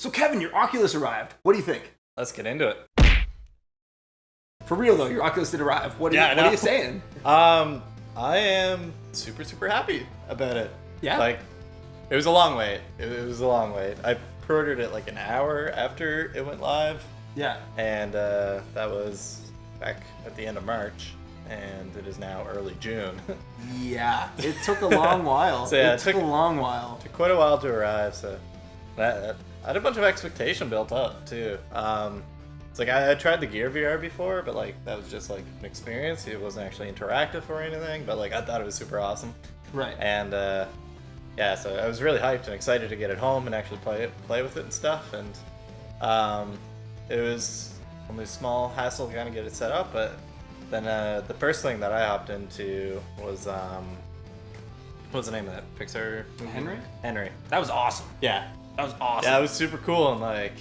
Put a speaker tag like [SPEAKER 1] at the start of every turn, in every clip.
[SPEAKER 1] So Kevin, your Oculus arrived. What do you think?
[SPEAKER 2] Let's get into it.
[SPEAKER 1] For real though, your Oculus did arrive. What are you saying?
[SPEAKER 2] I am super happy about it.
[SPEAKER 1] Yeah.
[SPEAKER 2] Like, it was a long wait. It was a long wait. I pre-ordered it like an hour after it went live.
[SPEAKER 1] Yeah.
[SPEAKER 2] And that was back at the end of March, and it is now early June.
[SPEAKER 1] Yeah. It took a long while.
[SPEAKER 2] So, yeah,
[SPEAKER 1] it took a long while.
[SPEAKER 2] Took quite a while to arrive. So I had a bunch of expectation built up too. It's like I tried the Gear VR before, but like that was just like an experience. It wasn't actually interactive or anything, but like I thought it was super awesome.
[SPEAKER 1] Right.
[SPEAKER 2] And yeah, so I was really hyped and excited to get it home and actually play with it and stuff. And it was only a small hassle to kind of get it set up, but then the first thing that I hopped into was what was the name of that Pixar movie? Henry.
[SPEAKER 1] That was awesome.
[SPEAKER 2] Yeah.
[SPEAKER 1] That was awesome.
[SPEAKER 2] Yeah, it was super cool, and like,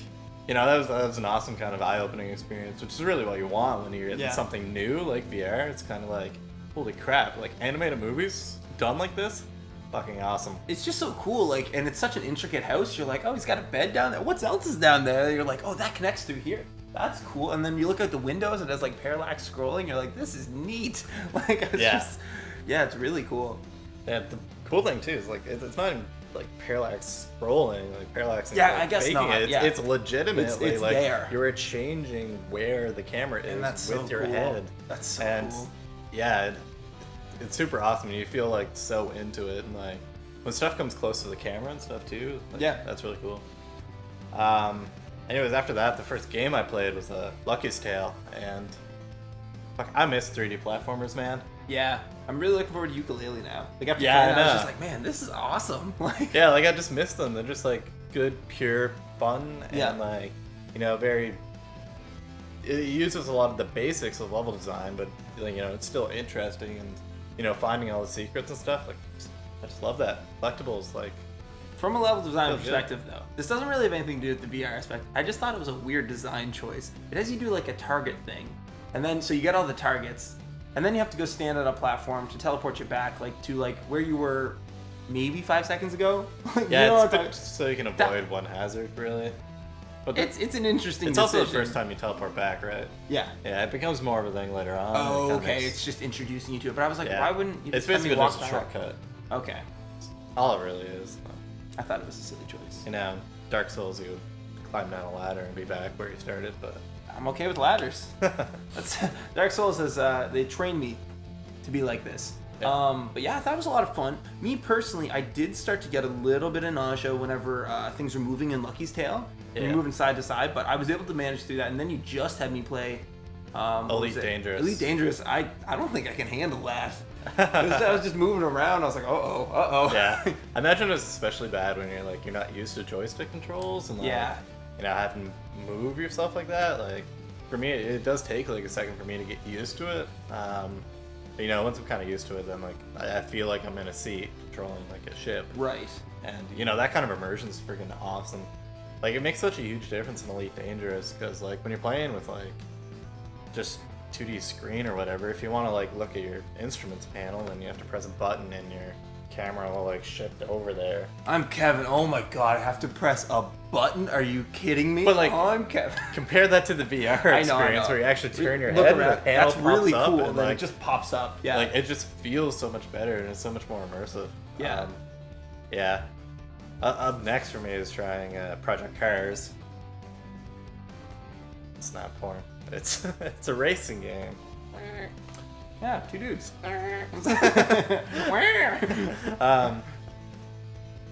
[SPEAKER 2] you know, that was an awesome kind of eye-opening experience, which is really what you want when you're getting something new like VR. It's kind of like, holy crap, like animated movies done like this, fucking awesome.
[SPEAKER 1] It's just so cool, like, and it's such an intricate house. You're like, oh, he's got a bed down there. What else is down there? You're like, oh, that connects through here. That's cool. And then you look out the windows and it has like parallax scrolling. You're like, this is neat. Like, it's just, yeah, it's really cool.
[SPEAKER 2] Yeah, the cool thing too is like it's not even like parallax scrolling, like parallax.
[SPEAKER 1] Yeah,
[SPEAKER 2] like,
[SPEAKER 1] I guess
[SPEAKER 2] faking
[SPEAKER 1] not.
[SPEAKER 2] it.
[SPEAKER 1] Yeah.
[SPEAKER 2] It's legitimately
[SPEAKER 1] it's
[SPEAKER 2] like
[SPEAKER 1] there.
[SPEAKER 2] You're changing where the camera is
[SPEAKER 1] And that's
[SPEAKER 2] with
[SPEAKER 1] so
[SPEAKER 2] your
[SPEAKER 1] cool.
[SPEAKER 2] head.
[SPEAKER 1] That's so cool.
[SPEAKER 2] Yeah, it's super awesome. And you feel like so into it, and like when stuff comes close to the camera and stuff too. Like,
[SPEAKER 1] yeah,
[SPEAKER 2] that's really cool. Anyways, after that, the first game I played was Lucky's Tale, and fuck, I miss 3D platformers, man.
[SPEAKER 1] Yeah, I'm really looking forward to Ukulele now. Like after
[SPEAKER 2] Yeah,
[SPEAKER 1] playing,
[SPEAKER 2] I
[SPEAKER 1] I was
[SPEAKER 2] know.
[SPEAKER 1] just like, man, this is awesome. Like,
[SPEAKER 2] Yeah, like I just miss them. They're just like good, pure fun, and like, you know, very. It uses a lot of the basics of level design, but you know, it's still interesting, and you know, finding all the secrets and stuff. Like, I just love that. Collectibles, like.
[SPEAKER 1] from a level design
[SPEAKER 2] Feels
[SPEAKER 1] perspective, though, this doesn't really have anything to do with the VR aspect. I just thought it was a weird design choice. It has you do like a target thing, and then so you get all the targets, and then you have to go stand on a platform to teleport you back, like to like where you were, maybe 5 seconds ago.
[SPEAKER 2] Yeah,
[SPEAKER 1] you know
[SPEAKER 2] it's just so you can avoid one hazard, really. But
[SPEAKER 1] it's an interesting.
[SPEAKER 2] It's
[SPEAKER 1] decision.
[SPEAKER 2] also the first time you teleport back, right?
[SPEAKER 1] Yeah.
[SPEAKER 2] Yeah, it becomes more of a thing later on.
[SPEAKER 1] Oh,
[SPEAKER 2] It
[SPEAKER 1] okay.
[SPEAKER 2] kinda
[SPEAKER 1] It's just introducing you to it. But I was like, why wouldn't you
[SPEAKER 2] It's
[SPEAKER 1] just have me
[SPEAKER 2] basically
[SPEAKER 1] walk
[SPEAKER 2] just a
[SPEAKER 1] back?
[SPEAKER 2] shortcut.
[SPEAKER 1] Okay.
[SPEAKER 2] All it really is.
[SPEAKER 1] I thought it was a silly choice.
[SPEAKER 2] You know, Dark Souls, you would climb down a ladder and be back where you started, but
[SPEAKER 1] I'm okay with ladders. Dark Souls has they trained me to be like this.
[SPEAKER 2] Yeah.
[SPEAKER 1] But yeah, I thought it was a lot of fun. Me personally, I did start to get a little bit of nausea whenever things were moving in Lucky's Tale. And you're moving side to side, but I was able to manage through that. And then you just had me play
[SPEAKER 2] Elite Dangerous.
[SPEAKER 1] Elite Dangerous. I don't think I can handle that. I was just moving around. I was like, uh-oh.
[SPEAKER 2] Yeah. I imagine it's especially bad when you're not used to joystick controls and like, you know, having to move yourself like that. Like, for me, it does take like a second for me to get used to it. But, you know, once I'm kind of used to it, then like I feel like I'm in a seat controlling like a ship.
[SPEAKER 1] Right.
[SPEAKER 2] And you know, that kind of immersion is freaking awesome. Like, it makes such a huge difference in Elite Dangerous because like when you're playing with like just 2D screen or whatever, if you want to like look at your instruments panel, then you have to press a button and your camera will like shift over there.
[SPEAKER 1] I'm Kevin. Oh my god, I have to press a button? Are you kidding me?
[SPEAKER 2] But like,
[SPEAKER 1] I'm Kevin.
[SPEAKER 2] Compare that to the VR experience
[SPEAKER 1] I know.
[SPEAKER 2] where you actually turn your
[SPEAKER 1] Look
[SPEAKER 2] head and
[SPEAKER 1] around.
[SPEAKER 2] the panel
[SPEAKER 1] That's really
[SPEAKER 2] pops up
[SPEAKER 1] cool,
[SPEAKER 2] and
[SPEAKER 1] and then
[SPEAKER 2] like,
[SPEAKER 1] it just pops up. Yeah.
[SPEAKER 2] Like, it just feels so much better and it's so much more immersive.
[SPEAKER 1] Yeah.
[SPEAKER 2] Yeah. Up next for me is trying Project Cars. It's not porn. It's a racing game.
[SPEAKER 1] Yeah, two dudes.
[SPEAKER 2] But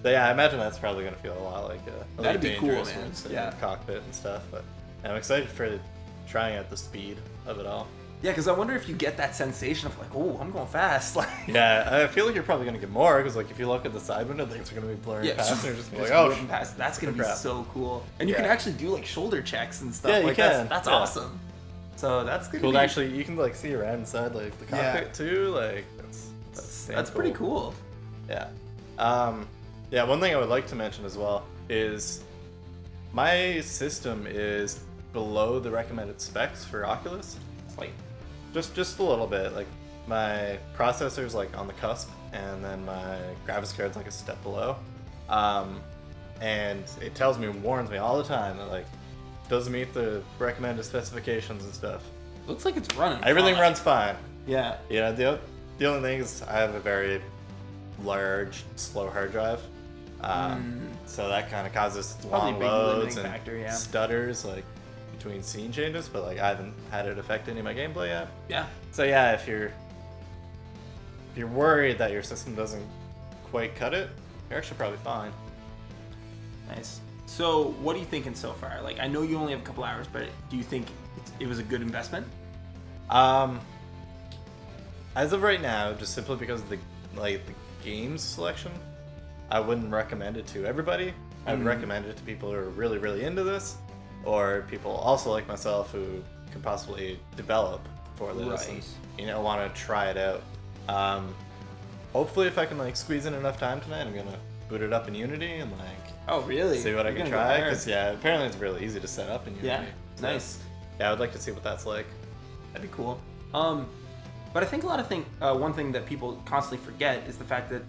[SPEAKER 2] yeah, I imagine that's probably going to feel a lot like
[SPEAKER 1] That'd be cool,
[SPEAKER 2] Dangerous
[SPEAKER 1] man.
[SPEAKER 2] with the
[SPEAKER 1] Yeah.
[SPEAKER 2] cockpit and stuff. But I'm excited for trying out the speed of it all.
[SPEAKER 1] Yeah, because I wonder if you get that sensation of like, oh, I'm going fast. Like,
[SPEAKER 2] Yeah, I feel like you're probably going to get more because like if you look at the side window, things are going to be blurring past and you're just like, oh,
[SPEAKER 1] whipping past. That's gonna be
[SPEAKER 2] crap.
[SPEAKER 1] so cool. And you can actually do like shoulder checks and stuff.
[SPEAKER 2] Yeah, you
[SPEAKER 1] like
[SPEAKER 2] can.
[SPEAKER 1] That's
[SPEAKER 2] Yeah.
[SPEAKER 1] awesome. So that's gonna
[SPEAKER 2] cool.
[SPEAKER 1] be
[SPEAKER 2] Actually, you can like see around inside like the cockpit too. Like
[SPEAKER 1] that's pretty cool.
[SPEAKER 2] Yeah. Yeah. One thing I would like to mention as well is my system is below the recommended specs for Oculus. Like just a little bit. Like my processor's like on the cusp, and then my graphics card's like a step below. and it warns me all the time that like doesn't meet the recommended specifications and stuff.
[SPEAKER 1] Looks like it's running.
[SPEAKER 2] Everything
[SPEAKER 1] fine.
[SPEAKER 2] runs fine.
[SPEAKER 1] Yeah.
[SPEAKER 2] Yeah, the only thing is I have a very large, slow hard drive. So that kind of causes
[SPEAKER 1] Probably a
[SPEAKER 2] long
[SPEAKER 1] big
[SPEAKER 2] loads
[SPEAKER 1] limiting
[SPEAKER 2] and
[SPEAKER 1] factor, yeah.
[SPEAKER 2] stutters like between scene changes, but like I haven't had it affect any of my gameplay yet.
[SPEAKER 1] Yeah.
[SPEAKER 2] So yeah, if you're worried that your system doesn't quite cut it, you're actually probably fine.
[SPEAKER 1] Nice. So, what are you thinking so far? Like, I know you only have a couple hours, but do you think it was a good investment?
[SPEAKER 2] As of right now, just simply because of the games selection, I wouldn't recommend it to everybody. I would recommend it to people who are really, really into this, or people also like myself who can possibly develop for this and want to try it out. Hopefully, if I can squeeze in enough time tonight, I'm gonna boot it up in Unity and
[SPEAKER 1] Oh, really?
[SPEAKER 2] see what I can try. Because apparently it's really easy to set up in Unity.
[SPEAKER 1] Yeah.
[SPEAKER 2] So,
[SPEAKER 1] Nice.
[SPEAKER 2] Yeah, I would like to see what that's like.
[SPEAKER 1] That'd be cool. But I think one thing that people constantly forget is the fact that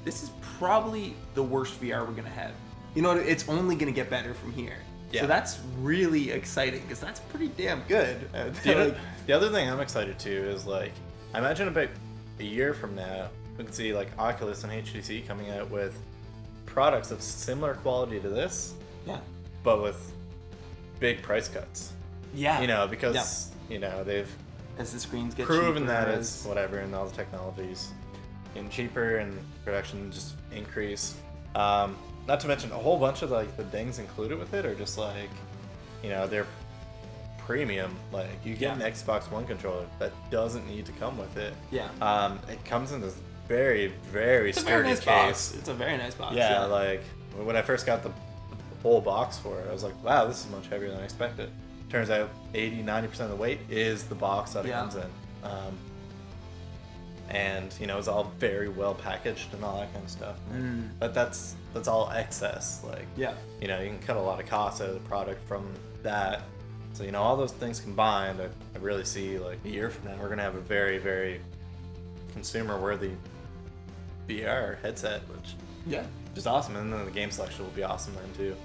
[SPEAKER 1] this is probably the worst VR we're gonna have. You know, it's only gonna get better from here.
[SPEAKER 2] Yeah.
[SPEAKER 1] So that's really exciting because that's pretty damn good.
[SPEAKER 2] The other thing I'm excited to is I imagine about a year from now we can see Oculus and HTC coming out with products of similar quality to this,
[SPEAKER 1] Yeah.
[SPEAKER 2] but with big price cuts.
[SPEAKER 1] Yeah.
[SPEAKER 2] Because they've
[SPEAKER 1] as the screens get
[SPEAKER 2] proven
[SPEAKER 1] cheaper,
[SPEAKER 2] that it's whatever, and all the technologies getting cheaper and production just increase. Not to mention a whole bunch of the things included with it are just they're premium. You get an Xbox One controller that doesn't need to come with it.
[SPEAKER 1] Yeah.
[SPEAKER 2] It comes in this very, very
[SPEAKER 1] It's a
[SPEAKER 2] sturdy
[SPEAKER 1] very nice
[SPEAKER 2] case.
[SPEAKER 1] box. It's a very nice box.
[SPEAKER 2] Yeah, when I first got the whole box for it, I was like, wow, this is much heavier than I expected. Turns out 80-90% of the weight is the box that it comes in. And it's all very well packaged and all that kind of stuff. But that's all excess. You can cut a lot of costs out of the product from that. So all those things combined, I really see a year from now we're gonna have a very, very consumer worthy VR headset, which is awesome. And then the game selection will be awesome then too.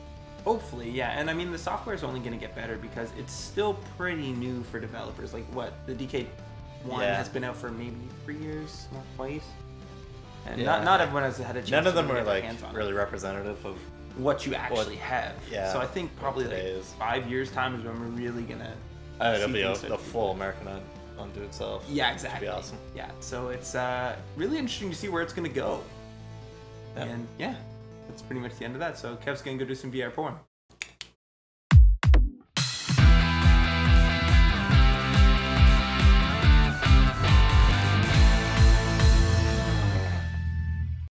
[SPEAKER 1] Hopefully, yeah. And I mean, the software is only going to get better because it's still pretty new for developers. The DK1 has been out for maybe 3 years, not twice. And not everyone has had a chance.
[SPEAKER 2] None of them
[SPEAKER 1] to
[SPEAKER 2] are
[SPEAKER 1] get their hands on
[SPEAKER 2] really representative of
[SPEAKER 1] what you actually have.
[SPEAKER 2] Yeah.
[SPEAKER 1] So I think probably 5 years time is when we're really gonna.
[SPEAKER 2] It'll be the full American unto itself.
[SPEAKER 1] Yeah, exactly.
[SPEAKER 2] It'll be awesome.
[SPEAKER 1] Yeah. So it's really interesting to see where it's gonna go. And that's pretty much the end of that. So Kev's gonna go do some VR porn.